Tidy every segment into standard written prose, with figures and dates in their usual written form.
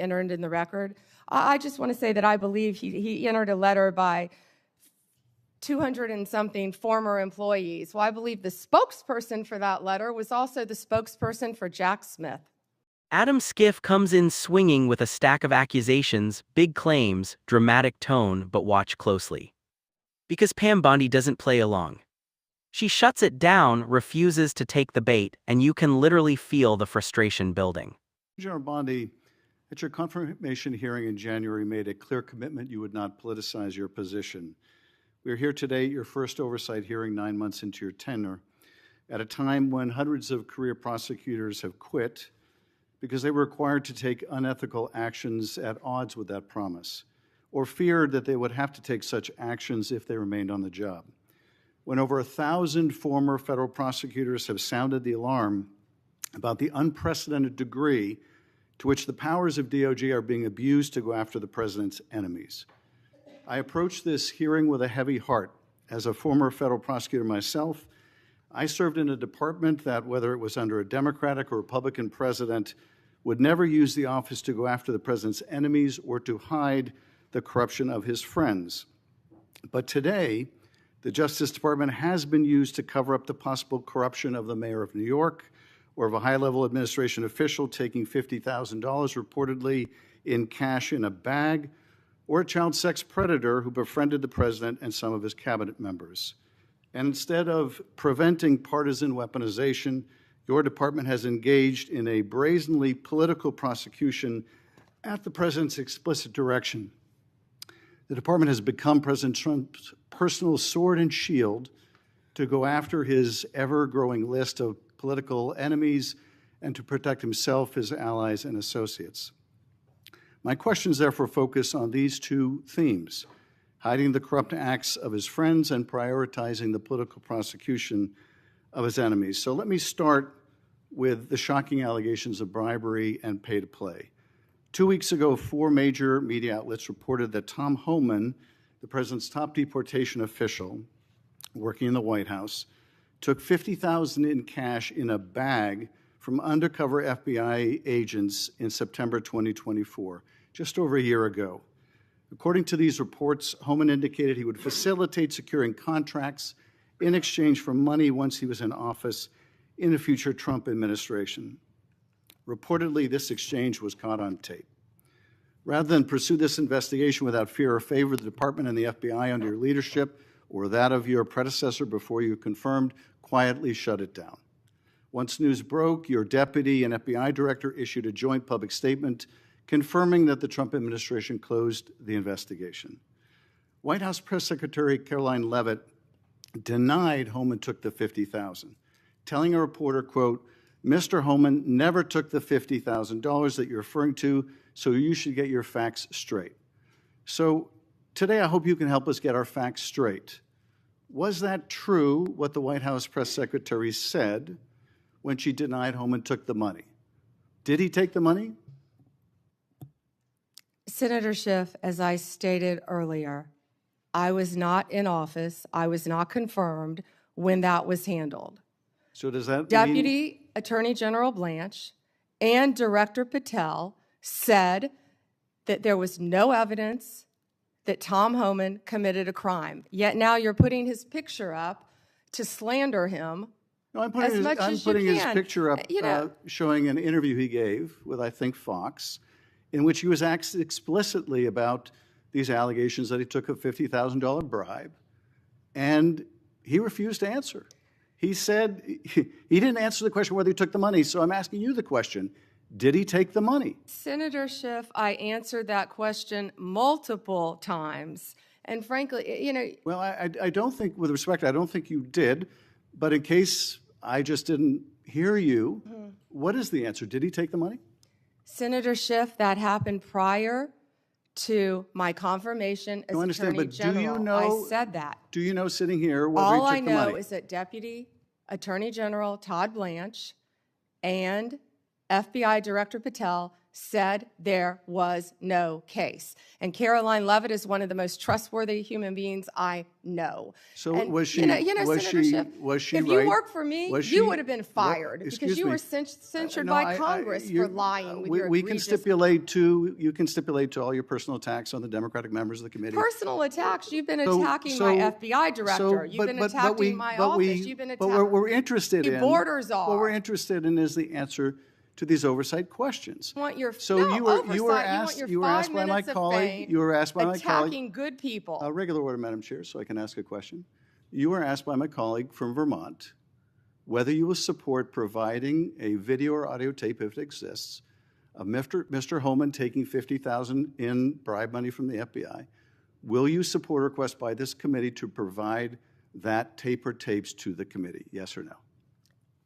entered in the record. I just want to say that I believe he entered a letter by 200 and something former employees. Well, I believe the spokesperson for that letter was also the spokesperson for Jack Smith. Adam Schiff comes in swinging with a stack of accusations, big claims, dramatic tone, but watch closely. Because Pam Bondi doesn't play along. She shuts it down, refuses to take the bait, and you can literally feel the frustration building. General Bondi, at your confirmation hearing in January, made a clear commitment you would not politicize your position. We are here today at your first oversight hearing 9 months into your tenure, at a time when hundreds of career prosecutors have quit because they were required to take unethical actions at odds with that promise, or feared that they would have to take such actions if they remained on the job. When over 1,000 former federal prosecutors have sounded the alarm about the unprecedented degree to which the powers of DOJ are being abused to go after the president's enemies. I approach this hearing with a heavy heart. As a former federal prosecutor myself, I served in a department that, whether it was under a Democratic or Republican president, would never use the office to go after the president's enemies or to hide the corruption of his friends. But today, the Justice Department has been used to cover up the possible corruption of the mayor of New York or of a high-level administration official taking $50,000 reportedly in cash in a bag, or a child sex predator who befriended the president and some of his cabinet members. And instead of preventing partisan weaponization, your department has engaged in a brazenly political prosecution at the president's explicit direction. The department has become President Trump's personal sword and shield to go after his ever-growing list of political enemies and to protect himself, his allies, and associates. My questions therefore focus on these two themes: hiding the corrupt acts of his friends and prioritizing the political prosecution of his enemies. So let me start with the shocking allegations of bribery and pay to play. 2 weeks ago, 4 major media outlets reported that Tom Homan, the president's top deportation official working in the White House, took $50,000 in cash in a bag from undercover FBI agents in September 2024, just over a year ago. According to these reports, Homan indicated he would facilitate securing contracts in exchange for money once he was in office in a future Trump administration. Reportedly, this exchange was caught on tape. Rather than pursue this investigation without fear or favor, the department and the FBI under your leadership or that of your predecessor before you confirmed quietly shut it down. Once news broke, your deputy and FBI director issued a joint public statement confirming that the Trump administration closed the investigation. White House Press Secretary Caroline Leavitt denied Homan took the $50,000, telling a reporter, quote, "Mr. Homan never took the $50,000 that you're referring to, so you should get your facts straight." So today I hope you can help us get our facts straight. Was that true, what the White House press secretary said when she denied Homan took the money? Did he take the money? Senator Schiff, as I stated earlier, I was not in office. I was not confirmed when that was handled. So does that Deputy Attorney General Blanche and Director Patel said that there was no evidence that Tom Homan committed a crime. Yet now you're putting his picture up to slander him. No, I'm putting his picture up showing an interview he gave with, I think, Fox, in which he was asked explicitly about these allegations that he took a $50,000 bribe, and he refused to answer. He said he didn't answer the question whether he took the money, so I'm asking you the question. Did he take the money? Senator Schiff, I answered that question multiple times. And frankly, you know... Well, I don't think, with respect, I don't think you did. But in case I just didn't hear you, what is the answer? Did he take the money? Senator Schiff, that happened prior to my confirmation as Attorney General. Do you know, I said that. Do you know, sitting here, whether All he took the money? I know is that Deputy Attorney General Todd Blanche and FBI Director Patel said there was no case. And Caroline Leavitt is one of the most trustworthy human beings I know. So And, was she? Senator Schiff, if you right? worked for me, you would have been fired because you were censured by Congress for lying with your we egregious... You can stipulate to all your personal attacks on the Democratic members of the committee. Personal attacks? You've been attacking my FBI director. You've been attacking my office. You've been attacking... What we're interested in... borders are. What we're interested in is the answer to these oversight questions. You want your you were asked by my colleague. You were asked by my colleague attacking good people. Regular order, Madam Chair, so I can ask a question. You were asked by my colleague from Vermont whether you will support providing a video or audio tape, if it exists, of Mr. Holman taking $50,000 in bribe money from the FBI. Will you support a request by this committee to provide that tape or tapes to the committee? Yes or no?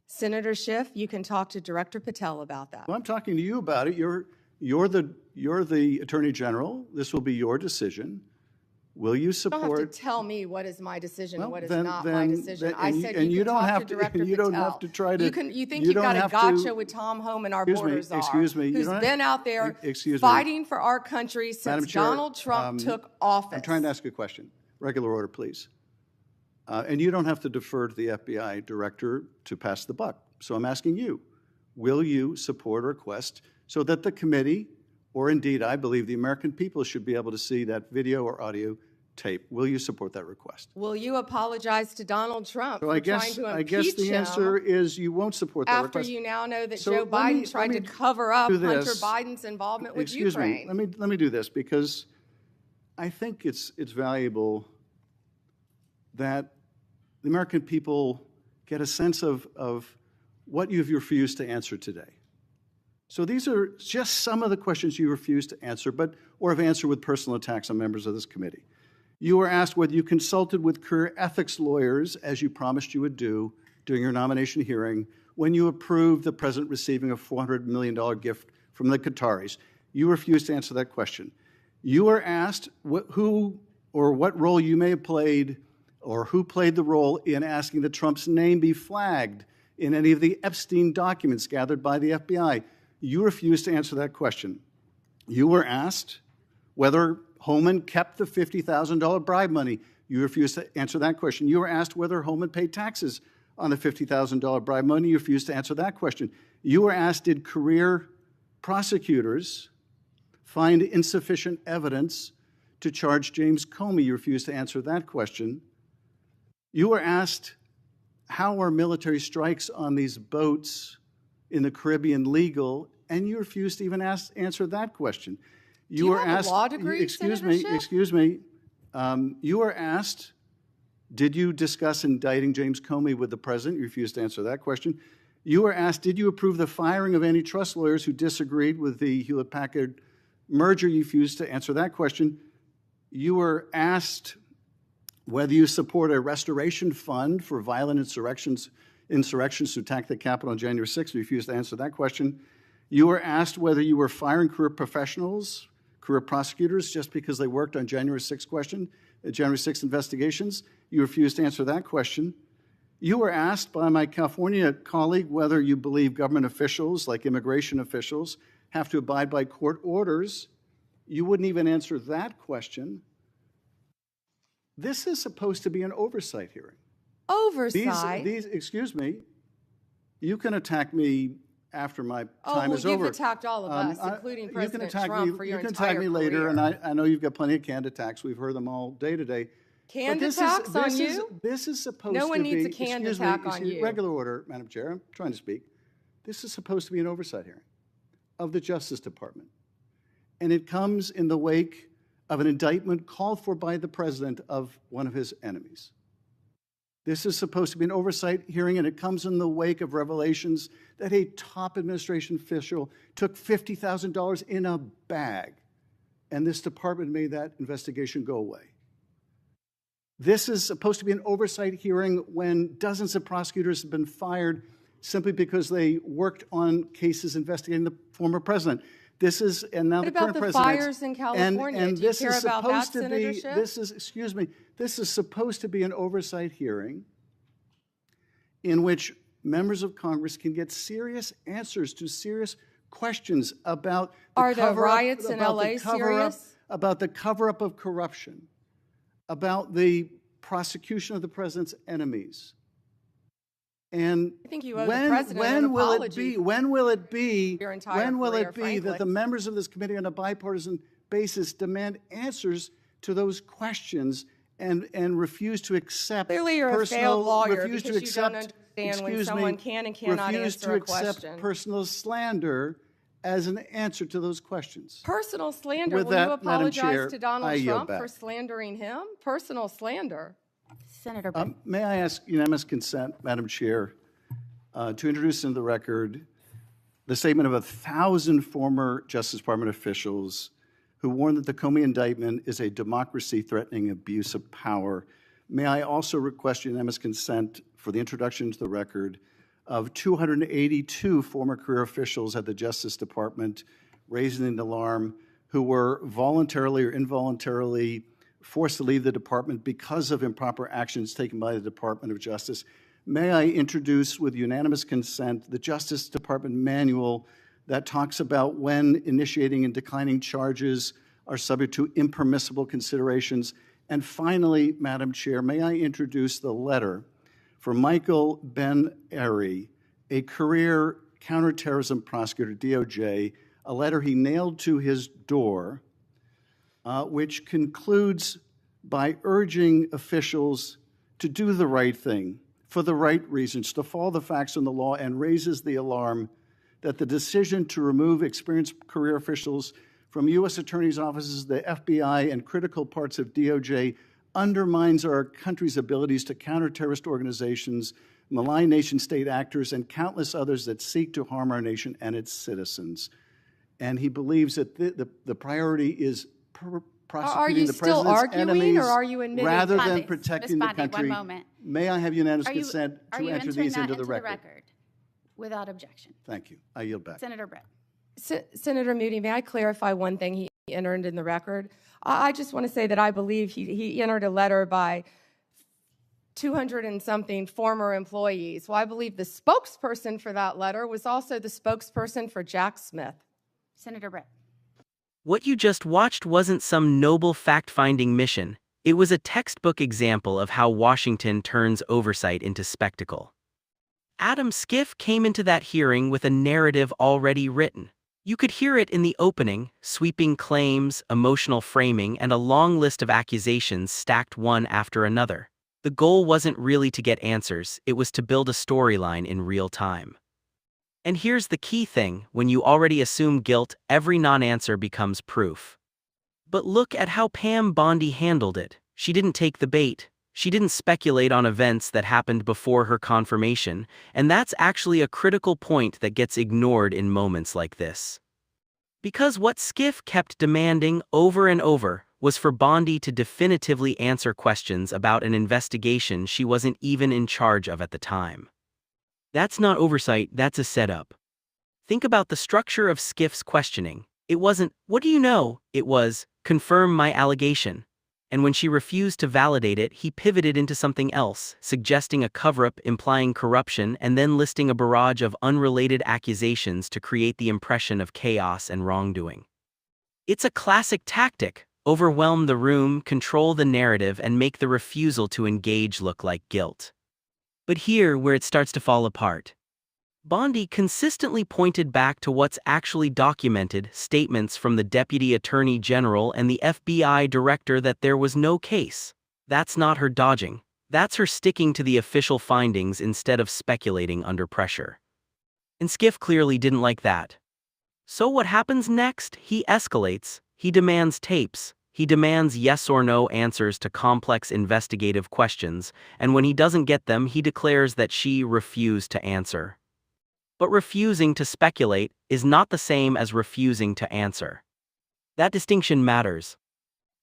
Senator Schiff, you can talk to Director Patel about that. Well, I'm talking to you about it. You're the Attorney General. This will be your decision. Will you support? You don't have to tell me what is my decision and what is not my decision. I said you can talk to Director Patel. You don't have to try to. You think you've got a gotcha with Tom Homan, our borders are, excuse me, who's been out there fighting for our country since Donald Trump took office. I'm trying to ask a question. Regular order, please. And you don't have to defer to the FBI director to pass the buck. So I'm asking you, will you support a request so that the committee, or indeed I believe the American people, should be able to see that video or audio tape? Will you support that request? Will you apologize to Donald Trump for trying to impeach him? I guess the answer is you won't support that request. After you now know that Joe Biden tried to cover up Hunter Biden's involvement with Ukraine. Let me do this, because I think it's valuable that the American people get a sense of what you've refused to answer today. So these are just some of the questions you refused to answer, or have answered with personal attacks on members of this committee. You were asked whether you consulted with career ethics lawyers, as you promised you would do during your nomination hearing, when you approved the president receiving a $400 million gift from the Qataris. You refused to answer that question. You were asked who or what role you may have played, or who played the role in asking that Trump's name be flagged in any of the Epstein documents gathered by the FBI. You refused to answer that question. You were asked whether Holman kept the $50,000 bribe money. You refused to answer that question. You were asked whether Holman paid taxes on the $50,000 bribe money. You refused to answer that question. You were asked, did career prosecutors find insufficient evidence to charge James Comey? You refused to answer that question. You were asked, how are military strikes on these boats in the Caribbean legal? And you refused to even answer that question. You were asked, a law degree, excuse me. You were asked, did you discuss indicting James Comey with the president? You refused to answer that question. You were asked, did you approve the firing of antitrust lawyers who disagreed with the Hewlett-Packard merger? You refused to answer that question. You were asked whether you support a restoration fund for violent insurrections to attack the Capitol on January 6th. You refused to answer that question. You were asked whether you were firing career professionals, career prosecutors, just because they worked on January 6th investigations. You refused to answer that question. You were asked by my California colleague whether you believe government officials, like immigration officials, have to abide by court orders. You wouldn't even answer that question. This is supposed to be an oversight hearing. Oversight? Excuse me, you can attack me after my time is over. You've attacked all of us, including President Trump, for your entire career. You can attack me later, and I know you've got plenty of canned attacks. We've heard them all day to day. Canned attacks on you? This is supposed to be... No one needs a canned attack on you. Regular order, Madam Chair. I'm trying to speak. This is supposed to be an oversight hearing of the Justice Department. And it comes in the wake of an indictment called for by the president of one of his enemies. This is supposed to be an oversight hearing, and it comes in the wake of revelations that a top administration official took $50,000 in a bag, and this department made that investigation go away. This is supposed to be an oversight hearing when dozens of prosecutors have been fired simply because they worked on cases investigating the former president. This is, and now the current president. What about the fires in California? Do you care about that, Senator Schiff? This is supposed to be an oversight hearing in which members of Congress can get serious answers to serious questions about the Are the cover-up- riots in about the LA cover-up- serious? About the cover-up of corruption, about the prosecution of the president's enemies. And I think you owe the president an apology when will it be your entire career, that frankly. the members of this committee on a bipartisan basis demand answers to those questions and refuse to accept Clearly you're a personal, failed lawyer refuse because to you don't accept, understand when excuse someone me, can and cannot refuse answer to a accept question. personal slander as an answer to those questions. Personal slander. With Will that, you Madam apologize Chair, to Donald I yield Trump back. for slandering him? Personal slander. Senator Britt. May I ask unanimous consent, Madam Chair, to introduce into the record the statement of 1,000 former Justice Department officials who warned that the Comey indictment is a democracy-threatening abuse of power. May I also request unanimous consent for the introduction into the record of 282 former career officials at the Justice Department raising an alarm who were voluntarily or involuntarily forced to leave the department because of improper actions taken by the Department of Justice. May I introduce, with unanimous consent, the Justice Department manual that talks about when initiating and declining charges are subject to impermissible considerations. And finally, Madam Chair, may I introduce the letter for Michael Ben-Ari, a career counterterrorism prosecutor, DOJ, a letter he nailed to his door, which concludes by urging officials to do the right thing for the right reasons, to follow the facts and the law, and raises the alarm that the decision to remove experienced career officials from U.S. attorneys' offices, the FBI, and critical parts of DOJ undermines our country's abilities to counter terrorist organizations, malign nation-state actors, and countless others that seek to harm our nation and its citizens. And he believes that the priority is prosecuting the president's arguing, enemies or are you admitting rather Ms. than Bondi, protecting Ms. the Bondi, country. one moment. May I have unanimous Are you consent to enter entering these that into the record? without objection? Thank you. I yield back. Senator Britt. Senator Moody, may I clarify one thing he entered in the record? I just want to say that I believe he entered a letter by 200 and something former employees. Well, I believe the spokesperson for that letter was also the spokesperson for Jack Smith. Senator Britt. What you just watched wasn't some noble fact-finding mission. It was a textbook example of how Washington turns oversight into spectacle. Adam Schiff came into that hearing with a narrative already written. You could hear it in the opening, sweeping claims, emotional framing, and a long list of accusations stacked one after another. The goal wasn't really to get answers, it was to build a storyline in real time. And here's the key thing: when you already assume guilt, every non-answer becomes proof. But look at how Pam Bondi handled it. She didn't take the bait. She didn't speculate on events that happened before her confirmation, and that's actually a critical point that gets ignored in moments like this. Because what Schiff kept demanding over and over was for Bondi to definitively answer questions about an investigation she wasn't even in charge of at the time. That's not oversight, that's a setup. Think about the structure of Schiff's questioning. It wasn't, "What do you know?" It was, "Confirm my allegation." And when she refused to validate it, he pivoted into something else, suggesting a cover-up, implying corruption, and then listing a barrage of unrelated accusations to create the impression of chaos and wrongdoing. It's a classic tactic: overwhelm the room, control the narrative, and make the refusal to engage look like guilt. But here, where it starts to fall apart. Bondi consistently pointed back to what's actually documented, statements from the Deputy Attorney General and the FBI Director that there was no case. That's not her dodging. That's her sticking to the official findings instead of speculating under pressure. And Schiff clearly didn't like that. So what happens next? He escalates. He demands tapes. He demands yes or no answers to complex investigative questions, and when he doesn't get them, he declares that she refused to answer. But refusing to speculate is not the same as refusing to answer. That distinction matters.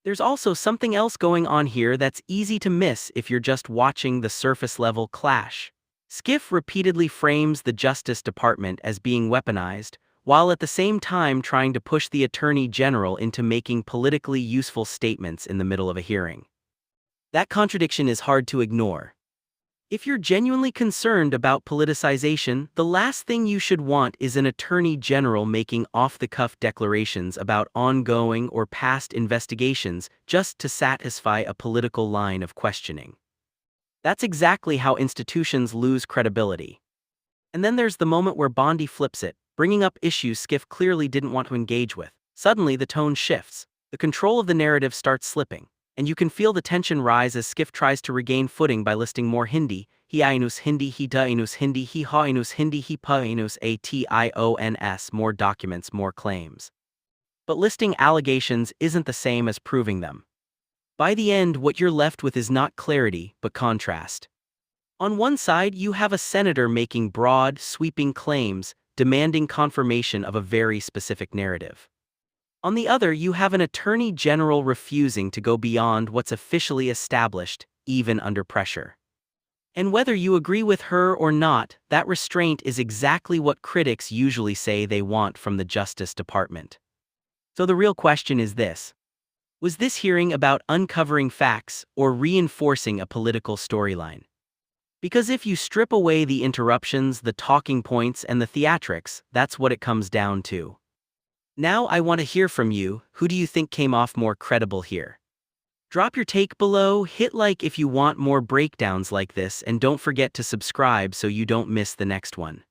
There's also something else going on here that's easy to miss if you're just watching the surface-level clash. Schiff repeatedly frames the Justice Department as being weaponized, while at the same time trying to push the Attorney General into making politically useful statements in the middle of a hearing. That contradiction is hard to ignore. If you're genuinely concerned about politicization, the last thing you should want is an attorney general making off-the-cuff declarations about ongoing or past investigations just to satisfy a political line of questioning. That's exactly how institutions lose credibility. And then there's the moment where Bondi flips it, bringing up issues Schiff clearly didn't want to engage with. Suddenly, the tone shifts. The control of the narrative starts slipping, and you can feel the tension rise as Schiff tries to regain footing by listing more Hindi, he ainus Hindi, he da ainus Hindi, he ha ainus Hindi, he pa ainus ations, more documents, more claims. But listing allegations isn't the same as proving them. By the end, what you're left with is not clarity, but contrast. On one side, you have a senator making broad, sweeping claims, demanding confirmation of a very specific narrative. On the other, you have an attorney general refusing to go beyond what's officially established, even under pressure. And whether you agree with her or not, that restraint is exactly what critics usually say they want from the Justice Department. So the real question is this: was this hearing about uncovering facts or reinforcing a political storyline? Because if you strip away the interruptions, the talking points, and the theatrics, that's what it comes down to. Now I want to hear from you. Who do you think came off more credible here? Drop your take below, hit like if you want more breakdowns like this, and don't forget to subscribe so you don't miss the next one.